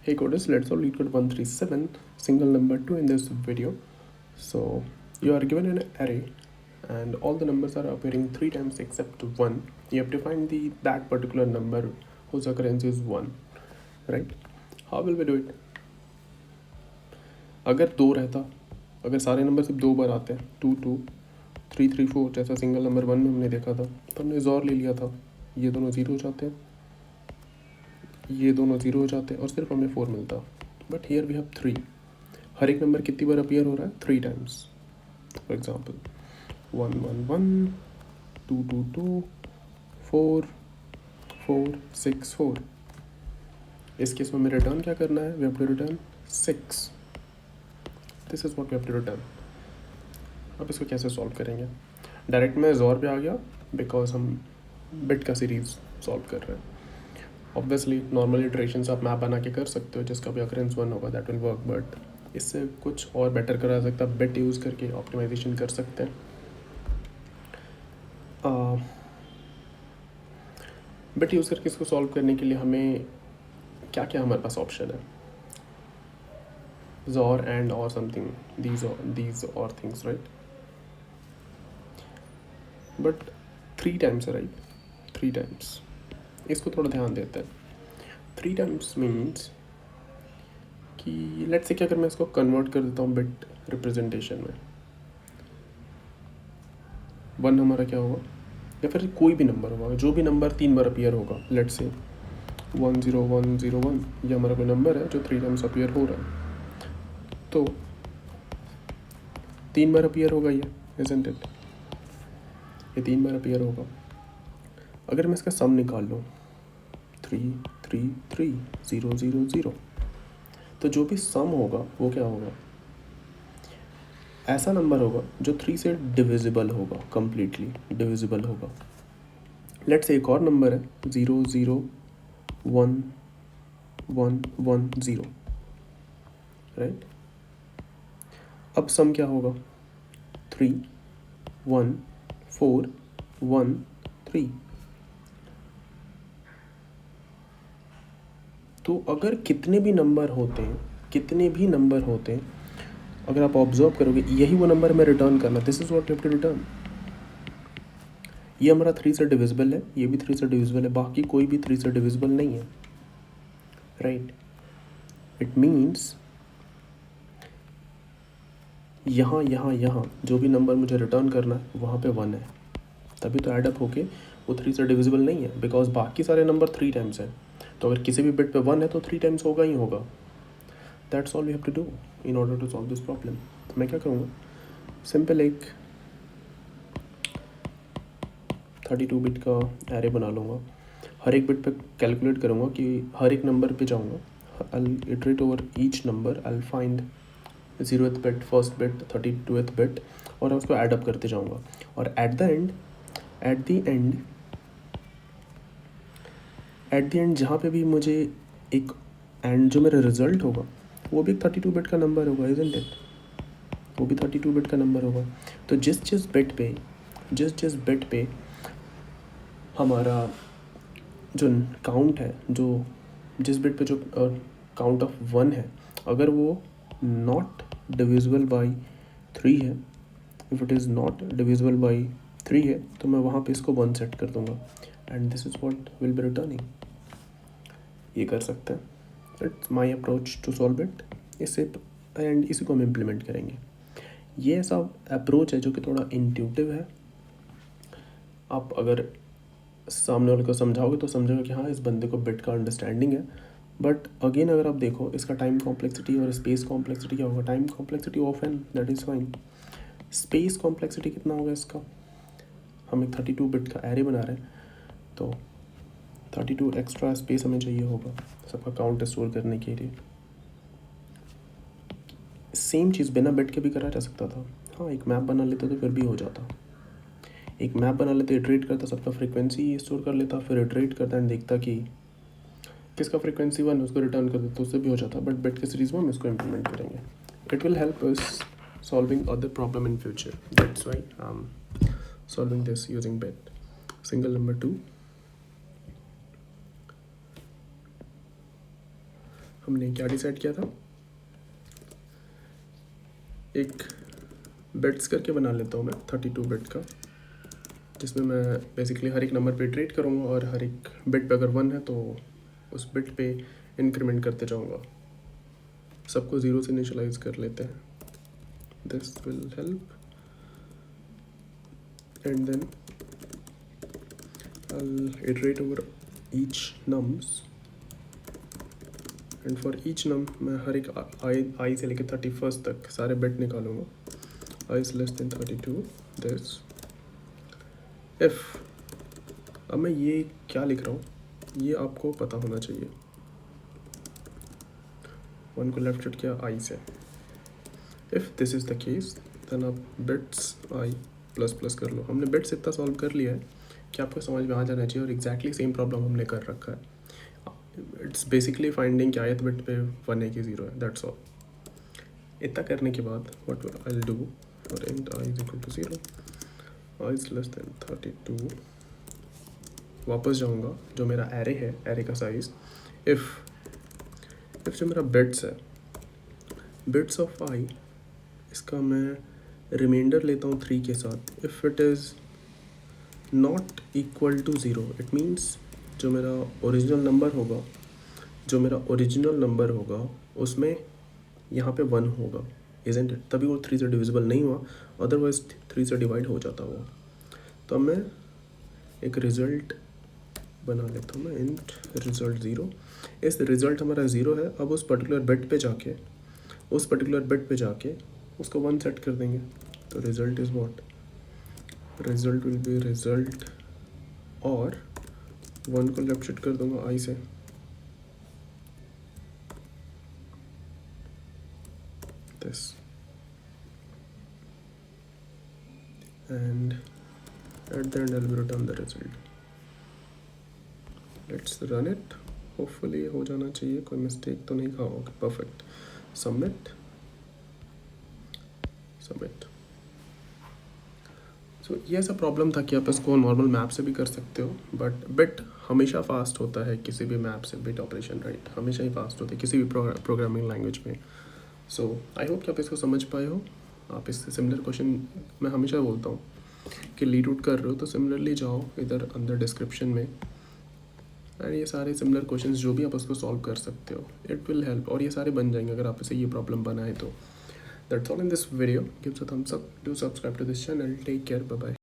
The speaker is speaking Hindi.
Hey coders, let's solve LeetCode 137, single number 2 in this video. So you are given an array and all the numbers are appearing 3 times except 1. You have to find that particular number whose occurrence is 1, right? How will we do it? अगर 2 रहता, अगर सारे नंबर सिर्फ 2 बार आते हैं 2 2 3 3 4 जैसा सिंगल नंबर 1 में हमने देखा था, तो हमने जोर ले लिया था, ये दोनों 0 हो जाते हैं, ये दोनों 0 हो जाते हैं और सिर्फ हमें 4 मिलता. But here we have 3. हर एक नंबर कितनी बार अपीयर हो रहा है? 3 टाइम्स. For example 1 1 1 2 2 2 4 4 6 4. इस केस में हमें रिटर्न क्या करना है? We have to return 6. This is what we have to return. अब इसको कैसे सॉल्व करेंगे? डायरेक्ट मैं जोर पे आ गया बिकॉज हम बिट का सीरीज सॉल्व कर रहे हैं. ऑब्वियसली नॉर्मल इटरेशंस आप मैप बना के कर सकते हो जिसका भी अकरेंस 1 होगा, दैट विल वर्क. बट इससे कुछ और बेटर करा सकता है, बिट यूज़ करके ऑप्टिमाइजेशन कर सकते हैं. बिट यूज़ करके इसको सॉल्व करने के लिए हमें क्या क्या हमारे पास ऑप्शन है? जोर एंड और समथिंग, दीज और थिंग्स, राइट? बट 3 टाइम्स है, राइट? 3 टाइम्स. इसको थोड़ा ध्यान देते हैं. 3 टाइम्स मीन्स कि लेट्स से क्या अगर मैं इसको कन्वर्ट कर देता हूँ बिट रिप्रेजेंटेशन में, 1 हमारा क्या होगा? या फिर कोई भी नंबर होगा, जो भी नंबर 3 बार अपीयर होगा. लेट्स से 10101, ये हमारा कोई नंबर है जो 3 टाइम्स अपीयर हो रहा है, तो 3 बार अपीयर होगा ये, इजंट इट? ये 3 बार अपीयर होगा. अगर मैं इसका सम निकाल लूँ 3 3 3 0 0 0, तो जो भी सम होगा वो क्या होगा? ऐसा नंबर होगा जो 3 से डिविजिबल होगा, कंप्लीटली डिविजिबल होगा. लेट्स से एक और नंबर है 0 0 1 1 1 0, राइट? अब सम क्या होगा? 3 1 4 1 3. तो अगर कितने भी नंबर होते हैं, अगर आप ऑब्जर्व करोगे, यही वो नंबर हमें रिटर्न करना. This is what you have to return. ये हमारा 3 से डिविजिबल है, ये भी 3 से डिविजिबल है, बाकी कोई भी 3 से डिविजिबल नहीं है, राइट? इट मीन्स यहाँ जो भी नंबर मुझे रिटर्न करना है वहाँ पे 1 है, तभी तो एडअप होके वो 3 से डिविजिबल नहीं है, बिकॉज बाकी सारे नंबर 3 टाइम्स है. तो अगर किसी भी बिट पे 1 है तो 3 टाइम्स होगा ही होगा. That's all we have to do in order to solve this problem. तो मैं क्या करूँगा? सिंपल एक 32 बिट का एरे बना लूँगा. हर एक बिट पे कैलकुलेट करूँगा कि हर एक नंबर पे जाऊँगा. I'll iterate over each number. I'll find 0th bit, 1st bit, 32th bit और उसको ऐड अप करते जाऊँगा. और एट द एंड जहाँ पे भी मुझे एक एंड जो मेरा रिजल्ट होगा वो भी 32 बिट का नंबर होगा, इजंट इट? वो भी 32 बिट का नंबर होगा. तो जिस बिट पे हमारा जो काउंट है, जो जिस बिट पे जो काउंट ऑफ 1 है, अगर वो नॉट डिविजिबल बाई 3 है, if it is not divisible by 3 है, तो मैं वहाँ पे इसको 1 सेट कर दूँगा. And this is what will be returning. ये कर सकते हैं. It's my approach to solve it. इसी को हम इम्प्लीमेंट करेंगे. ये ऐसा अप्रोच है जो कि थोड़ा इंट्यूटिव है. आप अगर सामने वाले को समझाओगे तो समझोगे कि हाँ, इस बंदे को बिट का अंडरस्टैंडिंग है. बट अगेन अगर आप देखो इसका टाइम कॉम्प्लेक्सिटी और स्पेस कॉम्प्लेक्सिटी क्या होगा? Time complexity of n, that is fine. Space complexity कितना होगा इसका? हम एक 32 बिट का एरे बना रहे हैं, तो 32 एक्स्ट्रा स्पेस हमें चाहिए होगा सबका काउंट स्टोर करने के लिए. सेम चीज़ बिना बिट के भी करा जा सकता था. हाँ, एक मैप बना लेते तो फिर भी हो जाता. एक मैप बना लेते, इटरेट करता, सबका फ्रीक्वेंसी स्टोर कर लेता, फिर इटरेट करता एंड देखता कि किसका फ्रीक्वेंसी 1 उसको रिटर्न कर देता, उससे भी हो जाता. बट बिट के सीरीज़ में हम इसको इम्प्लीमेंट करेंगे. It will help us solving other problem in future. That's why I am solving this using bit. Single number 2. हमने क्या डिसाइड किया था, एक बिट्स करके बना लेता हूँ मैं 32 बिट का, जिसमें मैं बेसिकली हर एक नंबर पे इटरेट करूँगा और हर एक बिट पे अगर 1 है तो उस बिट पे इंक्रीमेंट करते जाऊँगा। सबको 0 से इनिशियलाइज कर लेते हैं, this will help, and then I'll iterate over each nums, and for each num मैं हर एक आई से लेकर 31 तक सारे बिट निकालूंगा। I is less than 32 this if, अब मैं ये क्या लिख रहा हूँ ये आपको पता होना चाहिए। 1 को लेफ्ट शिफ्ट किया आई से, if this is the case then आप बिट्स आई प्लस प्लस कर लो। हमने बिट्स इतना सॉल्व कर लिया है कि आपको समझ में आ जाना चाहिए, और एग्जैक्टली सेम प्रॉब्लम हमने कर रखा है। इट्स बेसिकली फाइंडिंग कि ith बिट पे 1 है कि 0 है, दैट्स ऑल। इतना करने के बाद what I will do for int i is equal to 0, i is less than 32, वापस जाऊंगा जो मेरा एरे है, एरे का साइज, इफ जो मेरा बिट्स है, बिट्स ऑफ आई, इसका मैं रिमाइंडर लेता हूँ 3 के साथ। If it is not equal to 0 it means जो मेरा ओरिजिनल नंबर होगा उसमें यहाँ पे 1 होगा, इज़न्ट इट, तभी वो 3 से डिविजिबल नहीं हुआ, अदरवाइज 3 से डिवाइड हो जाता हुआ। तो अब मैं एक रिज़ल्ट बना लेता हूँ मैं, इंट रिज़ल्ट 0। इस रिज़ल्ट हमारा 0 है, अब उस पर्टिकुलर बिट पे जाके उसको 1 सेट कर देंगे। तो result is what, result will be result, और 1 को लेफ्ट शिफ्ट कर दूंगा आई से, this, and at the and I will return the result. Let's run it, hopefully हो जाना चाहिए, कोई मिस्टेक तो नहीं खाओगे। Perfect, submit. सो ये ऐसा प्रॉब्लम था कि आप इसको नॉर्मल मैप से भी कर सकते हो, बट बिट हमेशा फास्ट होता है किसी भी मैप से, बिट ऑपरेशन राइट हमेशा ही फास्ट होता है किसी भी प्रोग्रामिंग लैंग्वेज में। सो आई होप कि आप इसको समझ पाए हो। आप इससे सिमिलर क्वेश्चन, मैं हमेशा बोलता हूँ कि लीड आउट कर रहे हो तो सिमिलरली जाओ इधर अंदर डिस्क्रिप्शन में, एंड ये सारे सिमिलर क्वेश्चंस जो भी आप उसको सॉल्व कर सकते हो, इट विल हेल्प, और ये सारे बन जाएंगे अगर आप इसे ये प्रॉब्लम बनाए तो। That's all in this video. Give us a thumbs up. Do subscribe to this channel. Take care. Bye bye.